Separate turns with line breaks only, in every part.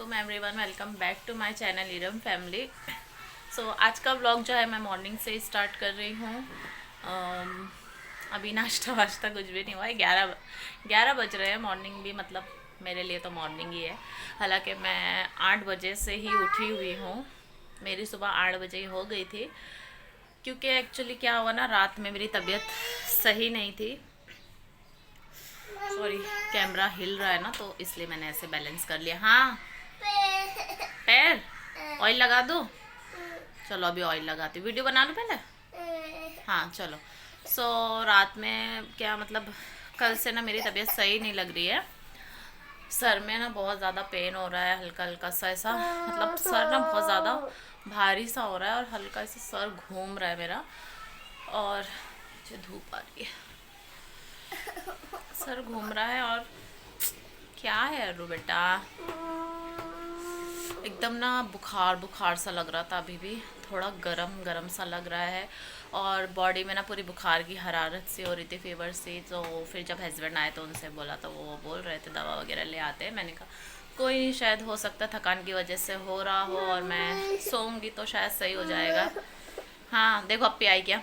वालेकुम everyone, welcome back to my channel Iram family. So आज का व्लॉग जो है मैं मॉर्निंग से स्टार्ट कर रही हूँ। अभी नाश्ता वाश्ता कुछ भी नहीं हुआ है। 11 बज रहे हैं। मॉर्निंग भी मतलब मेरे लिए तो मॉर्निंग ही है। हालांकि मैं 8 बजे से ही उठी हुई हूँ। मेरी सुबह 8 बजे ही हो गई थी, क्योंकि एक्चुअली क्या हुआ ना, रात में मेरी तबीयत सही नहीं थी। सॉरी, कैमरा हिल रहा है ना, तो इसलिए मैंने ऐसे बैलेंस कर लिया। हाँ, पैर ऑयल लगा दो। चलो अभी ऑयल लगाती हूँ, वीडियो बना लो पहले। हाँ चलो। रात में क्या मतलब, कल से ना मेरी तबीयत सही नहीं लग रही है। सर में ना बहुत ज़्यादा पेन हो रहा है, हल्का हल्का सा ऐसा, मतलब सर ना बहुत ज़्यादा भारी सा हो रहा है और हल्का सा सर घूम रहा है मेरा। और मुझे धूप आ रही है, सर घूम रहा है। और क्या है अरू बेटा, एकदम ना बुखार बुखार सा लग रहा था। अभी भी थोड़ा गरम गरम सा लग रहा है और बॉडी में ना पूरी बुखार की हरारत सी हो रही थी, फीवर सी। तो फिर जब हस्बैंड आए तो उनसे बोला, तो वो बोल रहे थे दवा वगैरह ले आते हैं। मैंने कहा कोई नहीं, शायद हो सकता है थकान की वजह से हो रहा हो, और मैं सोऊंगी तो शायद सही हो जाएगा। हाँ देखो अब आई क्या,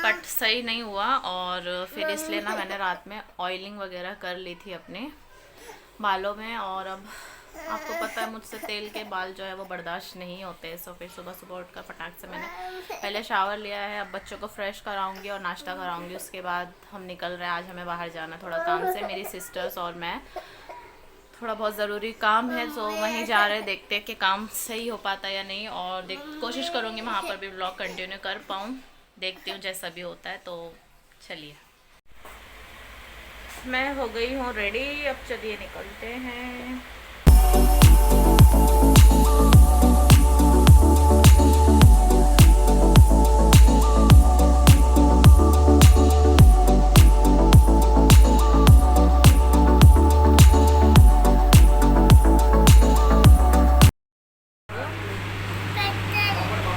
बट सही नहीं हुआ। और फिर इसलिए ना मैंने रात में ऑयलिंग वगैरह कर ली थी अपने बालों में। और अब आपको पता है मुझसे तेल के बाल जो है वो बर्दाश्त नहीं होते। सो फिर सुबह सुबह उठकर फटाक से मैंने पहले शावर लिया है। अब बच्चों को फ्रेश कराऊंगी और नाश्ता कराऊंगी, उसके बाद हम निकल रहे हैं। आज हमें बाहर जाना थोड़ा काम से, मेरी सिस्टर्स और मैं, थोड़ा बहुत ज़रूरी काम है। तो वहीं जा रहे, देखते हैं कि काम सही हो पाता है या नहीं। और कोशिश करूँगी वहाँ पर भी ब्लॉग कंटिन्यू कर पाऊँ, देखती हूँ जैसा भी होता है। तो चलिए, मैं हो गई हूँ रेडी, अब चलिए निकलते हैं।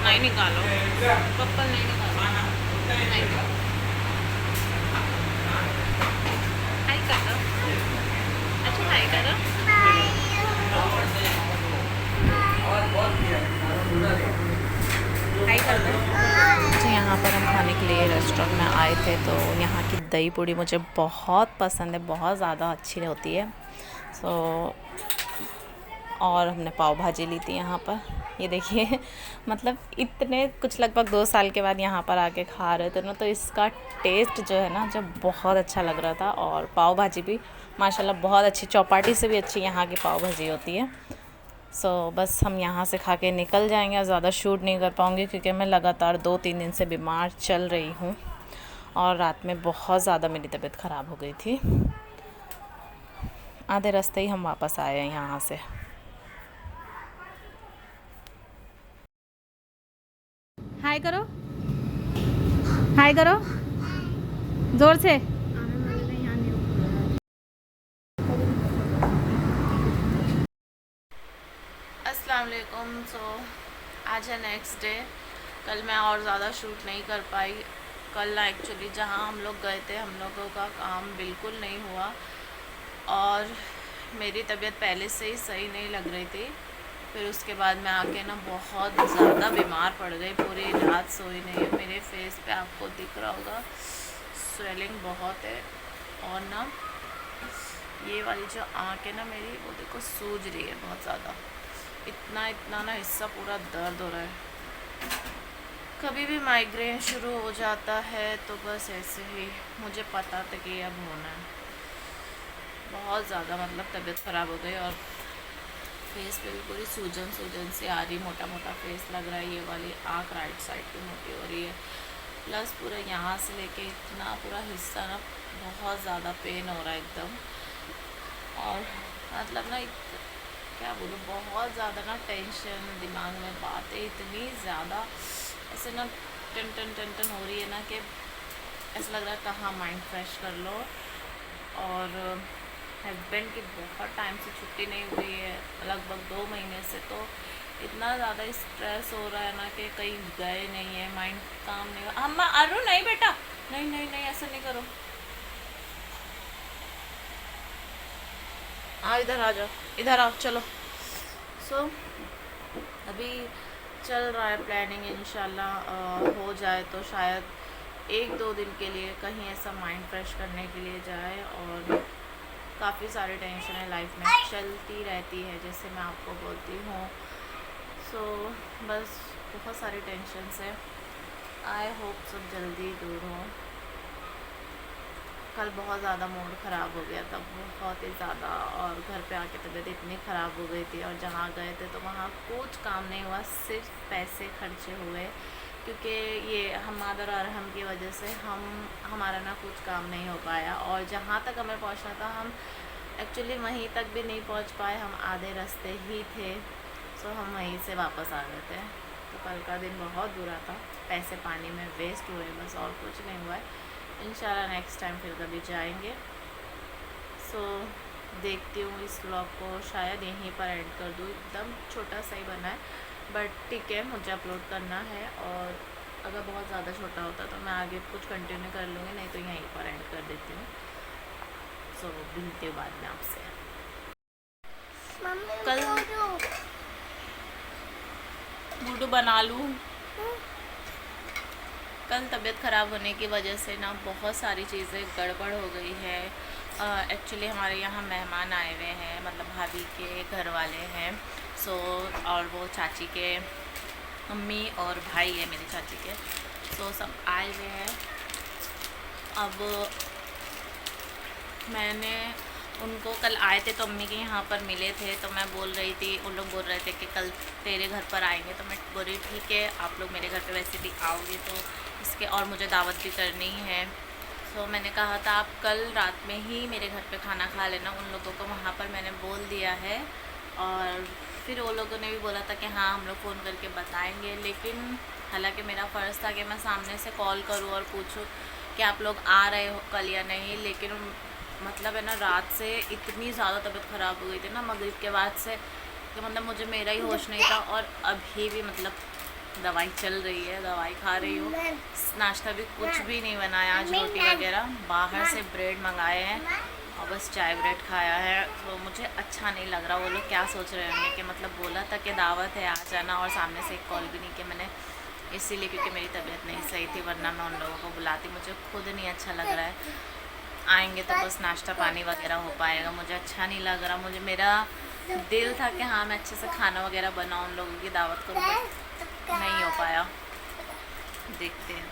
नहीं निकालो, पप्पल नहीं निकालो। नहीं, हाय कर दो। अच्छा हाय करो। हाय कर दो। अच्छा, यहाँ पर हम खाने के लिए रेस्टोरेंट में आए थे, तो यहाँ की दही पूड़ी मुझे बहुत पसंद है, बहुत ज़्यादा अच्छी होती है। सो और हमने पाव भाजी ली थी यहाँ पर। ये देखिए मतलब इतने कुछ लगभग 2 साल के बाद यहाँ पर आके खा रहे थे ना, तो इसका टेस्ट जो है ना, जब बहुत अच्छा लग रहा था। और पाव भाजी भी माशाल्लाह बहुत अच्छी, चौपाटी से भी अच्छी यहाँ की पाव भाजी होती है। बस हम यहाँ से खा के निकल जाएंगे। ज़्यादा शूट नहीं कर पाऊँगी क्योंकि मैं लगातार 2-3 दिन से बीमार चल रही हूँ और रात में बहुत ज़्यादा मेरी तबीयत ख़राब हो गई थी। आधे रास्ते ही हम वापस आए हैं यहाँ से। हाय करो, हाय करो ज़ोर से। अस्सलाम वालेकुम। आज है नेक्स्ट डे। कल मैं और ज़्यादा शूट नहीं कर पाई। कल ना एक्चुअली जहाँ हम लोग गए थे, हम लोगों का काम बिल्कुल नहीं हुआ और मेरी तबीयत पहले से ही सही नहीं लग रही थी। फिर उसके बाद मैं आके ना बहुत ज़्यादा बीमार पड़ गई, पूरी रात सोई नहीं है। मेरे फेस पे आपको दिख रहा होगा, स्वेलिंग बहुत है। और ना ये वाली जो आँख है ना मेरी, वो देखो सूज रही है बहुत ज़्यादा। इतना इतना ना हिस्सा पूरा दर्द हो रहा है। कभी भी माइग्रेन शुरू हो जाता है तो बस ऐसे ही मुझे पता था कि अब होना है। बहुत ज़्यादा मतलब तबीयत ख़राब हो गई और फेस पे भी पूरी सूजन सूजन सी आ रही, मोटा मोटा फेस लग रहा है। ये वाली आँख राइट साइड पे मोटी हो रही है, प्लस पूरा यहाँ से लेके इतना पूरा हिस्सा ना बहुत ज़्यादा पेन हो रहा है एकदम। और मतलब ना क्या बोलूँ, बहुत ज़्यादा ना टेंशन, दिमाग में बातें इतनी ज़्यादा ऐसे ना टन टन टन टन हो रही है ना, कि ऐसा लग रहा है कहाँ माइंड फ्रेश कर लो। और हस्बैंड की बहुत टाइम से छुट्टी नहीं हुई है, लगभग 2 महीने से। तो इतना ज़्यादा स्ट्रेस हो रहा है ना कि कहीं गए नहीं है, माइंड काम नहीं हुआ। अम्मा अरु नहीं बेटा, नहीं नहीं नहीं ऐसा नहीं करो। हाँ इधर आ जाओ, इधर आओ, चलो सो अभी चल रहा है प्लानिंग, इंशाल्लाह हो जाए तो शायद 1-2 दिन के लिए कहीं ऐसा माइंड फ्रेश करने के लिए जाए। और काफ़ी सारी टेंशन है लाइफ में चलती रहती है, जैसे मैं आपको बोलती हूँ। सो बस बहुत सारी टेंशन है। आई होप सब जल्दी दूर हो। कल बहुत ज़्यादा मूड ख़राब हो गया था, बहुत ही ज़्यादा, और घर पे आके तबीयत इतनी ख़राब हो गई थी। और जहाँ गए थे तो वहाँ कुछ काम नहीं हुआ, सिर्फ पैसे खर्चे हुए, क्योंकि ये हम मदर और हम की वजह से हमारा ना कुछ काम नहीं हो पाया। और जहाँ तक हमें पहुँचना था हम एक्चुअली वहीं तक भी नहीं पहुँच पाए, हम आधे रास्ते ही थे। सो हम वहीं से वापस आ गए थे। तो कल का दिन बहुत बुरा था, पैसे पानी में वेस्ट हुए, बस और कुछ नहीं हुआ है। इंशाल्लाह नेक्स्ट टाइम फिर कभी जाएंगे। सो देखती हूँ इस व्लॉग को शायद यहीं पर एंड कर दूँ, एकदम छोटा सा ही बना है, बट ठीक है, मुझे अपलोड करना है। और अगर बहुत ज़्यादा छोटा होता तो मैं आगे कुछ कंटिन्यू कर लूँगी, नहीं तो यहीं पर एंड कर देती हूँ। सो मिलती हूँ बाद में आपसे। कल बूडू बना लूँ। कल तबीयत ख़राब होने की वजह से ना बहुत सारी चीज़ें गड़बड़ हो गई है। एक्चुअली हमारे यहाँ मेहमान आए हुए हैं, मतलब भाभी के घर वाले हैं। सो और वो चाची के मम्मी और भाई है मेरी चाची के, सो सब आए हुए हैं। अब मैंने उनको कल आए थे तो अम्मी के यहाँ पर मिले थे, तो मैं बोल रही थी, उन लोग बोल रहे थे कि कल तेरे घर पर आएंगे, तो मैं बोल रही ठीक है, आप लोग मेरे घर पे वैसे भी आओगे तो इसके, और मुझे दावत भी करनी है। तो मैंने कहा था आप कल रात में ही मेरे घर पे खाना खा लेना, उन लोगों को वहाँ पर मैंने बोल दिया है। और फिर वो लोगों ने भी बोला था कि हाँ हम लोग फ़ोन करके बताएंगे, लेकिन हालांकि मेरा फ़र्ज़ था कि मैं सामने से कॉल करूँ और पूछूँ कि आप लोग आ रहे हो कल या नहीं। लेकिन मतलब है ना, रात से इतनी ज़्यादा तबीयत ख़राब हो गई थी ना मगरिब के बाद से, कि मतलब मुझे मेरा ही होश नहीं था। और अभी भी मतलब दवाई चल रही है, दवाई खा रही हूँ। नाश्ता भी कुछ भी नहीं बनाया आज, रोटी वगैरह बाहर से ब्रेड मंगाए हैं और बस चाय ब्रेड खाया है। तो मुझे अच्छा नहीं लग रहा। वो लोग क्या सोच रहे होंगे कि मतलब बोला था कि दावत है आ जाना, और सामने से एक कॉल भी नहीं किया मैंने, इसीलिए क्योंकि मेरी तबीयत नहीं सही थी, वरना मैं उन लोगों को बुलाती। मुझे खुद नहीं अच्छा लग रहा है। आएंगे तो बस नाश्ता पानी वगैरह हो पाएगा, मुझे अच्छा नहीं लग रहा। मुझे मेरा दिल था कि हाँ मैं अच्छे से खाना वगैरह बनाऊँ, उन लोगों की दावत करूँ, बट नहीं हो पाया। देखते हैं।